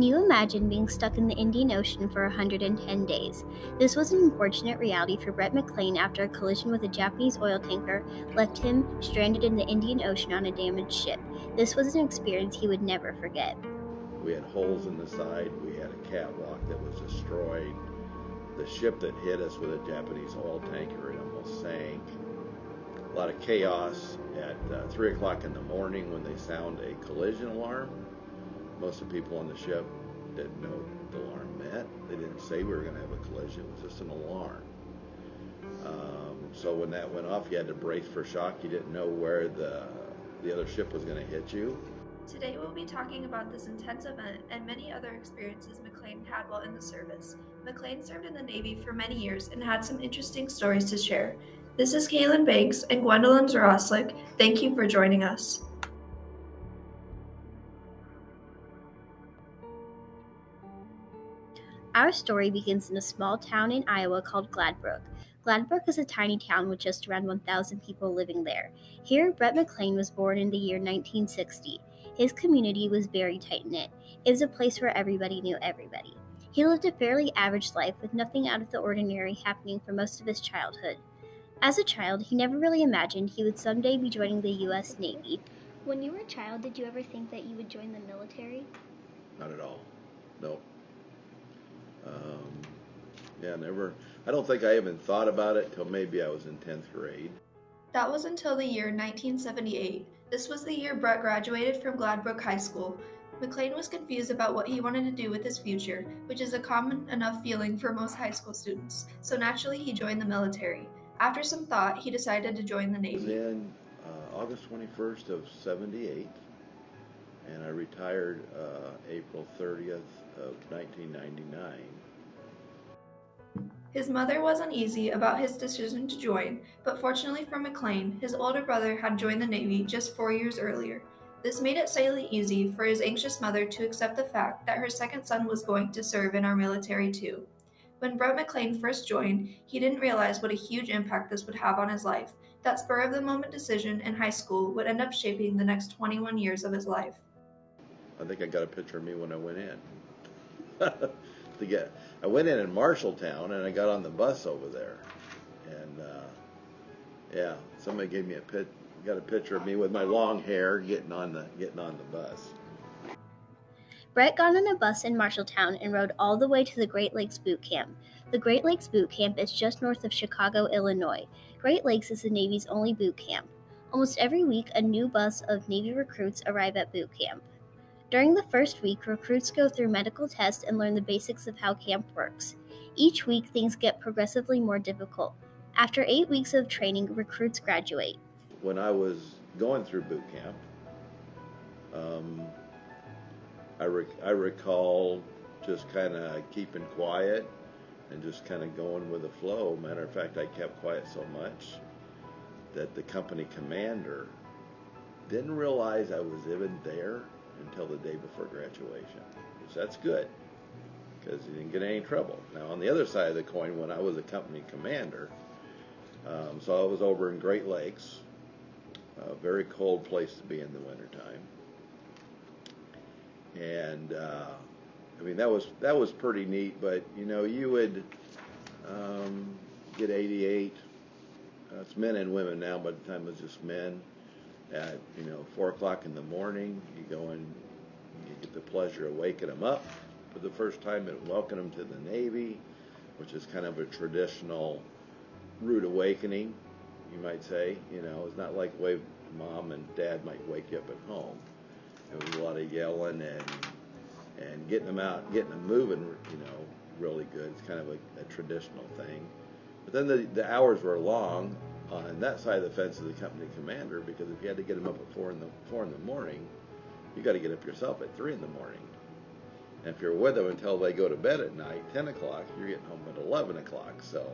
Can you imagine being stuck in the Indian Ocean for 110 days? This was an unfortunate reality for Brett McLain after a collision with a Japanese oil tanker left him stranded in the Indian Ocean on a damaged ship. This was an experience he would never forget. We had holes in the side. We had a catwalk that was destroyed. The ship that hit us with a Japanese oil tanker, it almost sank. A lot of chaos at 3 o'clock in the morning when they sound a collision alarm. Most of the people on the ship didn't know what the alarm meant. They didn't say we were going to have a collision. It was just an alarm. So when that went off, you had to brace for shock. You didn't know where the other ship was going to hit you. Today we'll be talking about this intense event and many other experiences McLain had while in the service. McLain served in the Navy for many years and had some interesting stories to share. This is Kaylin Banks and Gwendolyn Zaroslik. Thank you for joining us. Our story begins in a small town in Iowa called Gladbrook. Gladbrook is a tiny town with just around 1,000 people living there. Here, Brett McLain was born in the year 1960. His community was very tight-knit. It was a place where everybody knew everybody. He lived a fairly average life with nothing out of the ordinary happening for most of his childhood. As a child, he never really imagined he would someday be joining the U.S. Navy. When you were a child, did you ever think that you would join the military? Not at all. No. Never. I don't think I even thought about it till maybe I was in 10th grade. That was until the year 1978. This was the year Brett graduated from Gladbrook High School. McLain was confused about what he wanted to do with his future, which is a common enough feeling for most high school students, so naturally he joined the military. After some thought, he decided to join the It was Navy. in August 21st of 78, and I retired April 30th of 1999. His mother was uneasy about his decision to join, but fortunately for McLain, his older brother had joined the Navy just 4 years earlier. This made it slightly easy for his anxious mother to accept the fact that her second son was going to serve in our military too. When Brett McLain first joined, he didn't realize what a huge impact this would have on his life. That spur-of-the-moment decision in high school would end up shaping the next 21 years of his life. I think I got a picture of me when I went in. I went in Marshalltown, and I got on the bus over there, and somebody gave me got a picture of me with my long hair getting on the bus. Brett got on a bus in Marshalltown and rode all the way to the Great Lakes Boot Camp. The Great Lakes Boot Camp is just north of Chicago, Illinois. Great Lakes is the Navy's only boot camp. Almost every week, a new bus of Navy recruits arrive at boot camp. During the first week, recruits go through medical tests and learn the basics of how camp works. Each week, things get progressively more difficult. After 8 weeks of training, recruits graduate. When I was going through boot camp, I recall just kind of keeping quiet and just kind of going with the flow. Matter of fact, I kept quiet so much that the company commander didn't realize I was even there until the day before graduation. So that's good, because you didn't get any trouble. Now, on the other side of the coin, when I was a company commander, so I was over in Great Lakes, a very cold place to be in the wintertime. And that was pretty neat. But you would get 88. It's men and women now, but at the time it was just men. At 4 o'clock in the morning, you go and you get the pleasure of waking them up for the first time and welcome them to the Navy, which is kind of a traditional rude awakening, you might say. It's not like the way mom and dad might wake you up at home. There was a lot of yelling and getting them out, getting them moving, really good. It's kind of a traditional thing. But then the hours were long on that side of the fence of the company commander, because if you had to get them up at 4 in the morning, you got to get up yourself at 3 in the morning. And if you're with them until they go to bed at night, 10 o'clock, you're getting home at 11 o'clock. So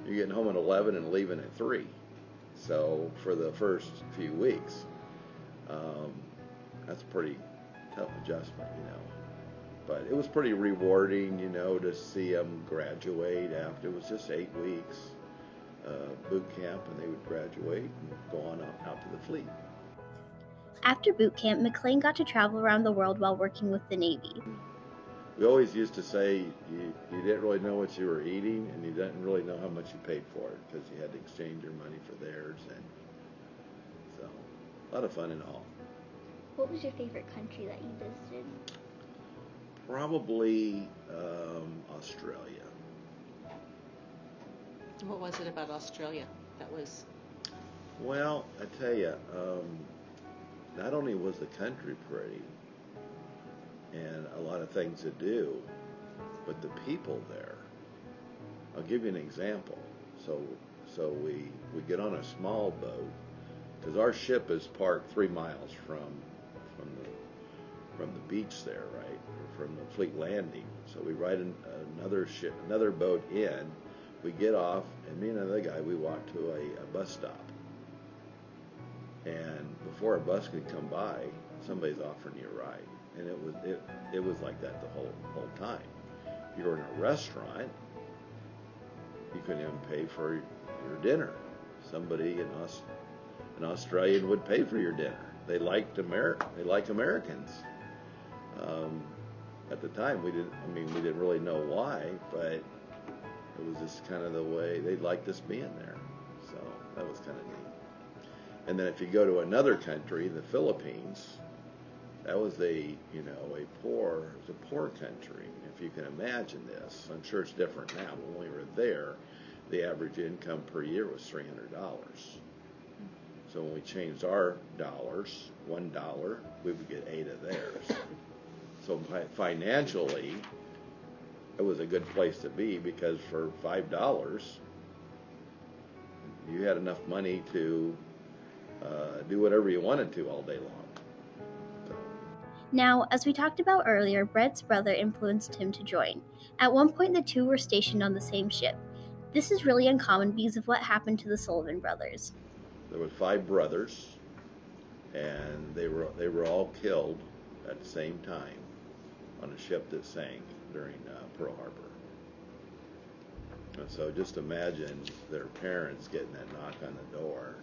you're getting home at 11 and leaving at 3. So for the first few weeks, that's a pretty tough adjustment, But it was pretty rewarding, to see them graduate after. It was just 8 weeks boot camp, and they would graduate and go on out to the fleet. After boot camp, McLain got to travel around the world while working with the Navy. We always used to say you didn't really know what you were eating, and you didn't really know how much you paid for it because you had to exchange your money for theirs, and so a lot of fun and all. What was your favorite country that you visited? Probably Australia. What was it about Australia that was? Well, I tell you, not only was the country pretty and a lot of things to do, but the people there. I'll give you an example. So we get on a small boat because our ship is parked 3 miles from the beach there, right, or from the fleet landing. So we ride another boat in. We get off, and me and another guy, we walk to a bus stop. And before a bus could come by, somebody's offering you a ride, and it was like that the whole time. If you were in a restaurant, you couldn't even pay for your dinner. Somebody an Australian would pay for your dinner. They like Americans. At the time, we didn't really know why, but it was just kind of the way they liked us being there. So that was kind of neat. And then if you go to another country, the Philippines, that was a poor country. If you can imagine this, I'm sure it's different now, but when we were there, the average income per year was $300. So when we changed our dollars, $1, we would get 8 of theirs. So financially, it was a good place to be because for $5, you had enough money to do whatever you wanted to all day long. So. Now, as we talked about earlier, Brett's brother influenced him to join. At one point, the two were stationed on the same ship. This is really uncommon because of what happened to the Sullivan brothers. There were 5 brothers, and they were all killed at the same time on a ship that sank during Pearl Harbor. And so just imagine their parents getting that knock on the door.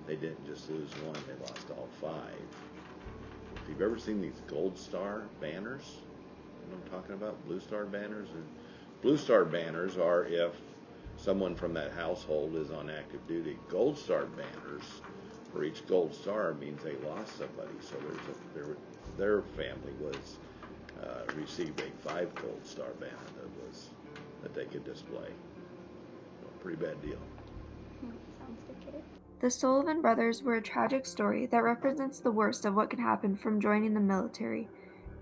They didn't just lose one, they lost all 5. If you've ever seen these Gold Star banners, you know what I'm talking about? Blue Star banners? Blue Star banners are if someone from that household is on active duty. Gold Star banners, for each Gold Star, means they lost somebody. So their family received a 5 Gold Star banner that they could display. A pretty bad deal. Sounds legit. The Sullivan brothers were a tragic story that represents the worst of what can happen from joining the military.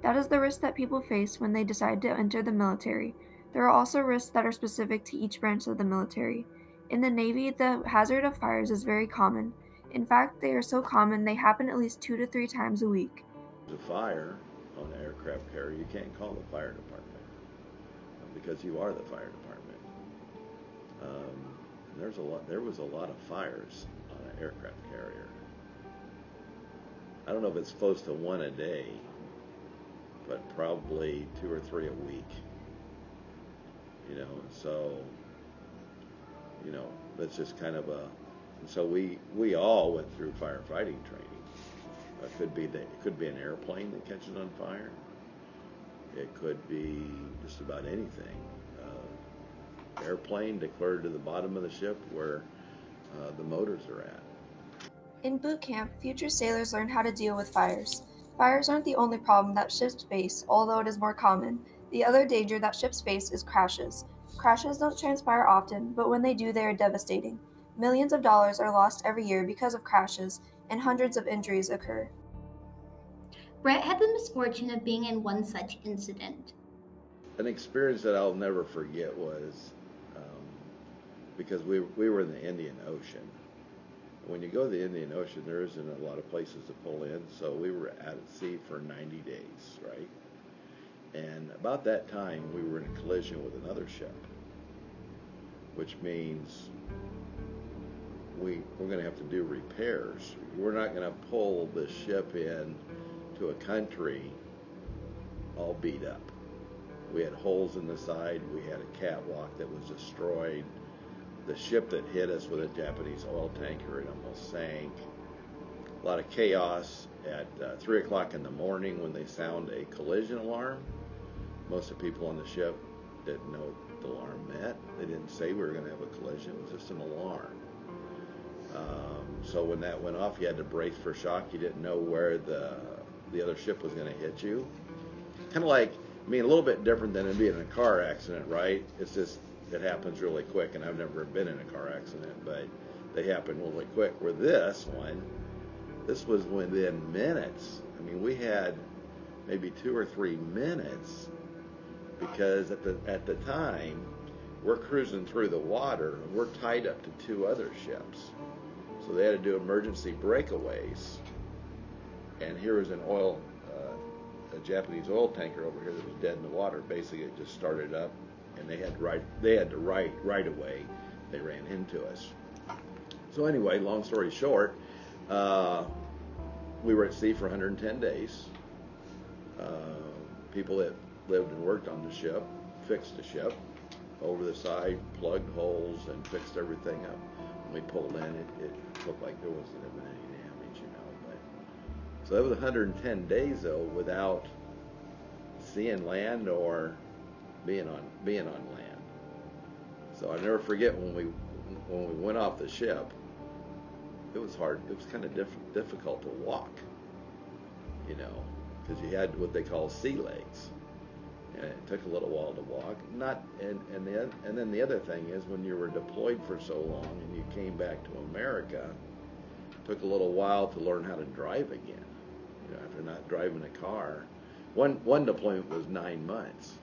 That is the risk that people face when they decide to enter the military. There are also risks that are specific to each branch of the military. In the Navy, the hazard of fires is very common. In fact, they are so common they happen at least 2 to 3 times a week. There's a fire on an aircraft carrier, you can't call the fire department because you are the fire department. There was a lot of fires on an aircraft carrier. I don't know if it's close to 1 a day, but probably 2 or 3 a week. So that's just kind of so we all went through firefighting training. It could be an airplane that catches on fire. It could be just about anything. Airplane declared to the bottom of the ship where the motors are at. In boot camp, future sailors learn how to deal with fires. Fires aren't the only problem that ships face, although it is more common. The other danger that ships face is crashes. Crashes don't transpire often, but when they do, they are devastating. Millions of dollars are lost every year because of crashes, and hundreds of injuries occur. Brett had the misfortune of being in one such incident. An experience that I'll never forget was because we were in the Indian Ocean. When you go to the Indian Ocean, there isn't a lot of places to pull in, so we were out at sea for 90 days, right? And about that time, we were in a collision with another ship, which means we're going to have to do repairs. We're not going to pull the ship in to a country all beat up. We had holes in the side. We had a catwalk that was destroyed. The ship that hit us with a Japanese oil tanker, it almost sank. A a lot of chaos at 3 o'clock in the morning when they sound a collision alarm. Most of the people on the ship didn't know what the alarm meant. They didn't say we were going to have a collision. It was just an alarm. So when that went off, you had to brace for shock. You didn't know where the other ship was going to hit you. Kind of like, I mean, a little bit different than it being in a car accident, right? It's just, it happens really quick, and I've never been in a car accident, but they happen really quick. Where this was within minutes. I mean, we had maybe 2 or 3 minutes, because at the time, we're cruising through the water, and we're tied up to 2 other ships. So they had to do emergency breakaways. And here was a Japanese oil tanker over here that was dead in the water. Basically, it just started up, and they had to right away. They ran into us. So anyway, long story short, we were at sea for 110 days. People that lived and worked on the ship fixed the ship over the side, plugged holes, and fixed everything up. When we pulled in, it looked like there wasn't even any damage, But so that was 110 days though, without seeing land or being on land. So I never forget when we went off the ship. It was hard. It was kind of difficult to walk, because you had what they call sea legs. And it took a little while to walk. And then the other thing is, when you were deployed for so long and you came back to America, it took a little while to learn how to drive again. After not driving a car. One deployment was 9 months.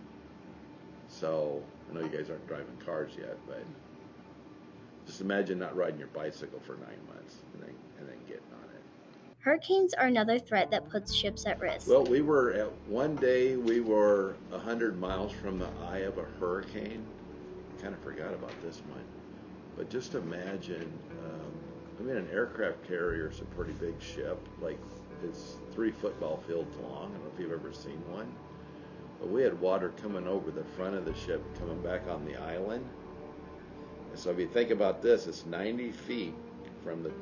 So I know you guys aren't driving cars yet, but just imagine not riding your bicycle for 9 months and then getting on it. Hurricanes are another threat that puts ships at risk. Well, one day we were 100 miles from the eye of a hurricane. I kind of forgot about this one. But just imagine, an aircraft carrier is a pretty big ship. Like, it's 3 football fields long. I don't know if you've ever seen one. But we had water coming over the front of the ship, coming back on the island. And so if you think about this, it's 90 feet from the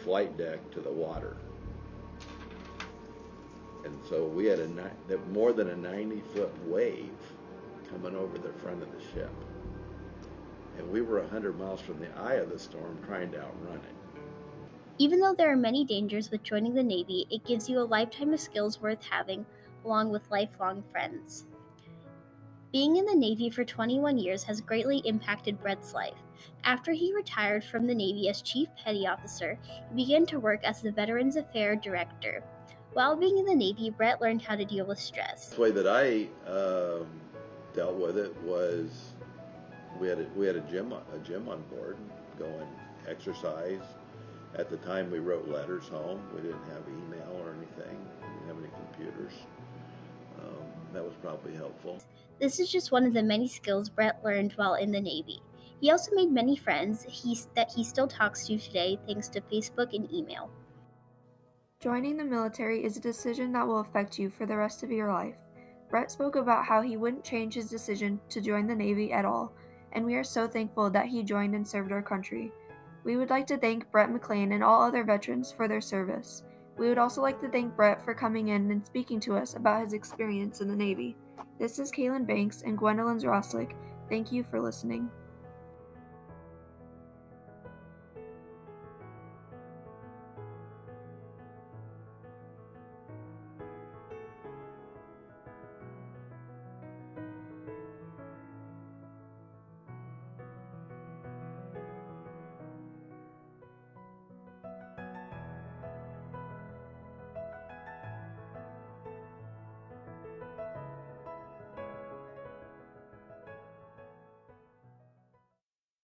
flight deck to the water. And so we had more than a 90-foot wave coming over the front of the ship. And we were 100 miles from the eye of the storm trying to outrun it. Even though there are many dangers with joining the Navy, it gives you a lifetime of skills worth having, along with lifelong friends. Being in the Navy for 21 years has greatly impacted Brett's life. After he retired from the Navy as Chief Petty Officer, he began to work as the Veterans Affairs Director. While being in the Navy, Brett learned how to deal with stress. The way that I dealt with it was we had a gym on board, go and exercise. At the time, we wrote letters home. We didn't have email or anything. We didn't have any computers. That was probably helpful. This is just one of the many skills Brett learned while in the Navy. He also made many friends that he still talks to today thanks to Facebook and email. Joining the military is a decision that will affect you for the rest of your life. Brett spoke about how he wouldn't change his decision to join the Navy at all, and we are so thankful that he joined and served our country. We would like to thank Brett McLain and all other veterans for their service. We would also like to thank Brett for coming in and speaking to us about his experience in the Navy. This is Kaylin Banks and Gwendolyn Zroslick. Thank you for listening.